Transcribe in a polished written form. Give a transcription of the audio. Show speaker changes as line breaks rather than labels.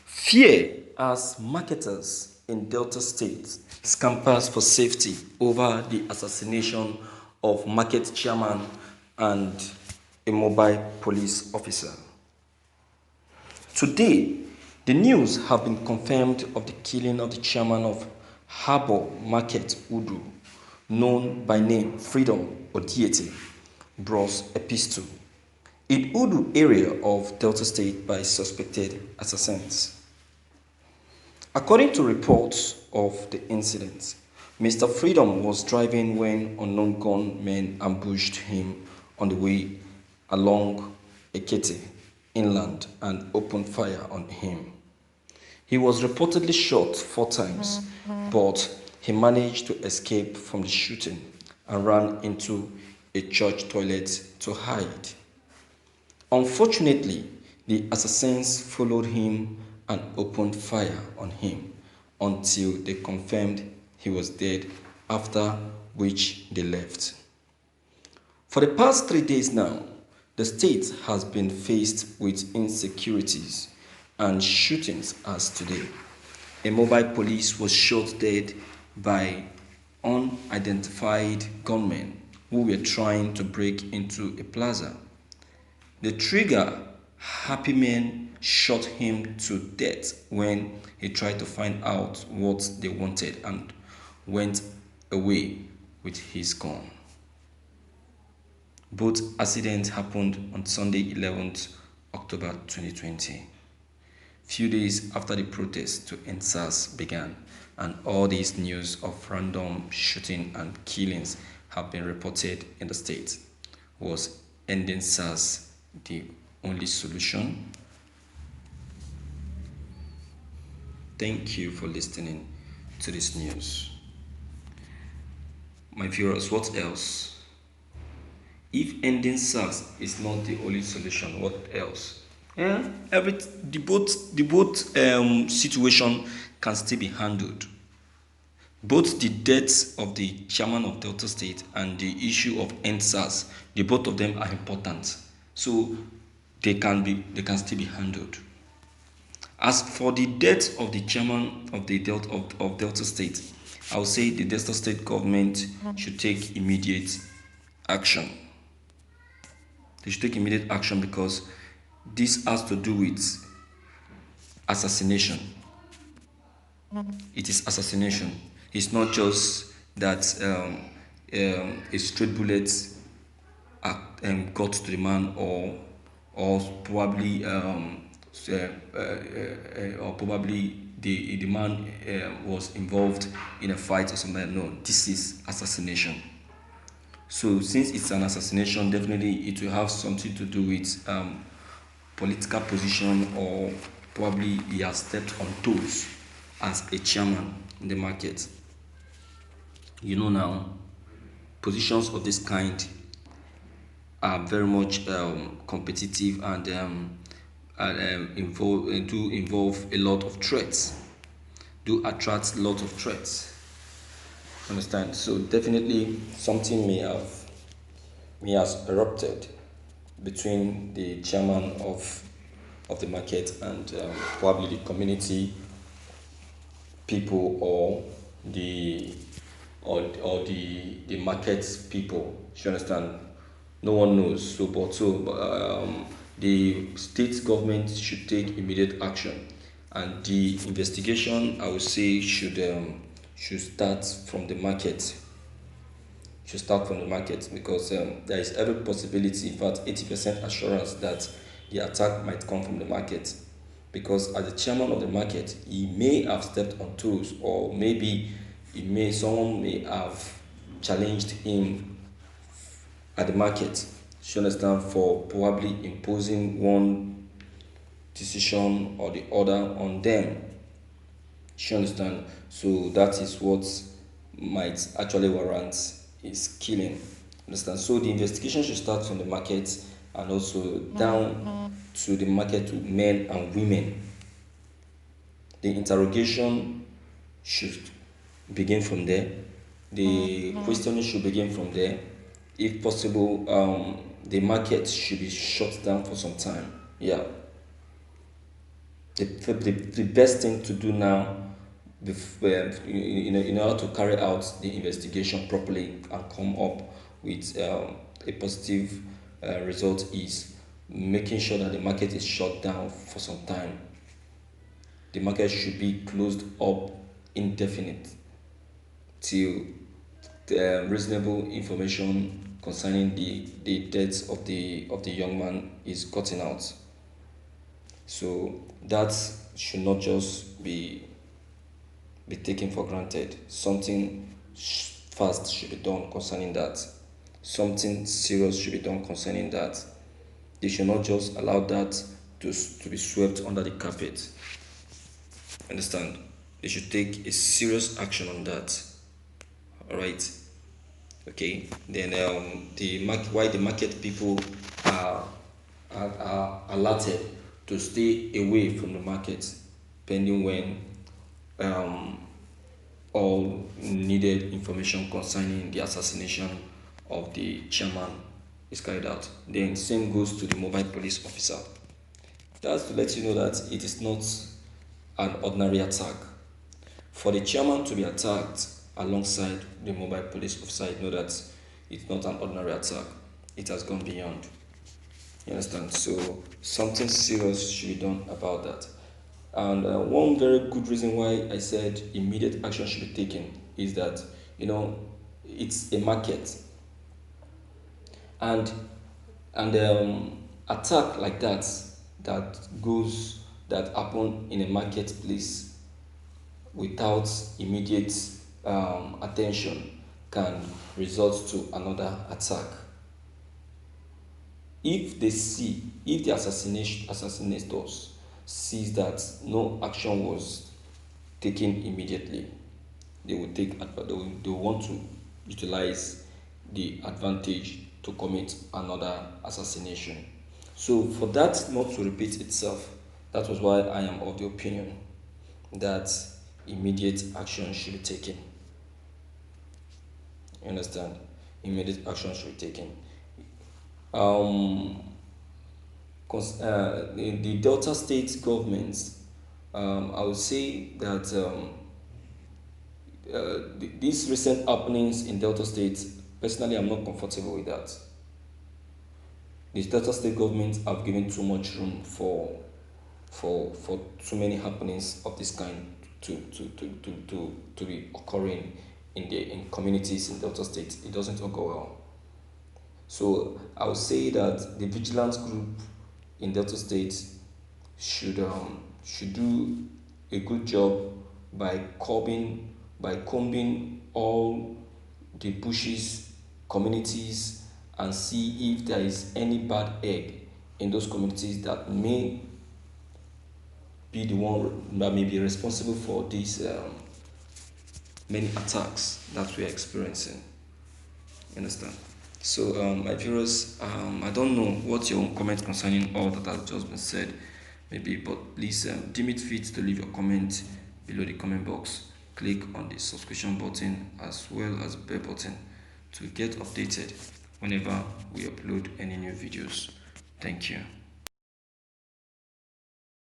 Fear as marketers in Delta State scampers for safety over the assassination of market chairman and a mobile police officer. Today, the news have been confirmed of the killing of the chairman of Harbour Market Udu, known by name Freedom Odiete, Bros Epistle, in Udu area of Delta State by suspected assassins. According to reports of the incident, Mr. Freedom was driving when unknown gunmen ambushed him on the way along Ekiti inland and opened fire on him. He was reportedly shot 4 times, but he managed to escape from the shooting and ran into a church toilet to hide. Unfortunately, the assassins followed him and opened fire on him until they confirmed he was dead, after which they left. For the past 3 days now, the state has been faced with insecurities and shootings as today. A mobile police was shot dead by unidentified gunmen who were trying to break into a plaza. The trigger happy man shot him to death when he tried to find out what they wanted and went away with his gun. Both accidents happened on Sunday, 11th October 2020, few days after the protests to end SARS began, and all these news of random shooting and killings have been reported in the state. Was ending SARS the only solution? Thank you for listening to this news. My viewers, what else? If ending SARS is not the only solution, what else? Yeah, the both situation can still be handled. Both the deaths of the chairman of Delta State and the issue of end SARS, the both of them are important. So they can still be handled. As for the death of the chairman of Delta State, I would say the Delta State government should take immediate action. They should take immediate action because this has to do with assassination. It is assassination. It's not just that a straight bullet got to the man, or probably the man was involved in a fight or something. No, this is assassination. So since it's an assassination, definitely it will have something to do with political position, or probably he has stepped on toes as a chairman in the market. You know now, positions of this kind are very much competitive and do involve a lot of threats, do attract a lot of threats. Understand? So definitely something may have erupted between the chairman of the market and probably the community people, or the market people. You understand? No one knows. The state government should take immediate action, and the investigation, I would say, should start from the market. Should start from the market because there is every possibility, in fact 80% assurance, that the attack might come from the market, because as the chairman of the market, he may have stepped on toes, or maybe someone may have challenged him at the market. You understand, for probably imposing one decision or the other on them. You understand? So that is what might actually warrant his killing. Understand? So the investigation should start from the market and also down to the market men and women. The interrogation should begin from there. The questioning should begin from there. If possible, the market should be shut down for some time. Yeah. The best thing to do now, in order to carry out the investigation properly and come up with a positive result, is making sure that the market is shut down for some time. The market should be closed up indefinite till the reasonable information concerning the deaths of the young man is gotten out. So that should not just be taken for granted. Something fast should be done concerning that. Something serious should be done concerning that. They should not just allow that to be swept under the carpet. Understand? They should take a serious action on that. All right. Okay. Then the market, why the market people are are alerted to stay away from the market, pending when um, all needed information concerning the assassination of the chairman is carried out. Then same goes to the mobile police officer. That's to let you know that it is not an ordinary attack. For the chairman to be attacked alongside the mobile police officer, you know that it's not an ordinary attack. It has gone beyond. You understand? So something serious should be done about that. And one very good reason why I said immediate action should be taken is that, you know, it's a market, and attack like that, that happen in a marketplace without immediate attention can result to another attack. If the assassinators sees that no action was taken immediately, they will want to utilize the advantage to commit another assassination. So for that not to repeat itself, that was why I am of the opinion that immediate action should be taken. You understand? Immediate action should be taken. um the Delta State government, I would say that these recent happenings in Delta State, personally, I'm not comfortable with that. The Delta State government have given too much room for too many happenings of this kind to be occurring in communities in Delta State. It doesn't all go well. So I would say that the vigilance group in Delta State should do a good job by combing all the bushes communities and see if there is any bad egg in those communities that may be the one that may be responsible for these many attacks that we are experiencing. You understand? So, my viewers, I don't know what's your own comment concerning all that has just been said, maybe, but please deem it fit to leave your comment below the comment box. Click on the subscription button as well as bell button to get updated whenever we upload any new videos. Thank you.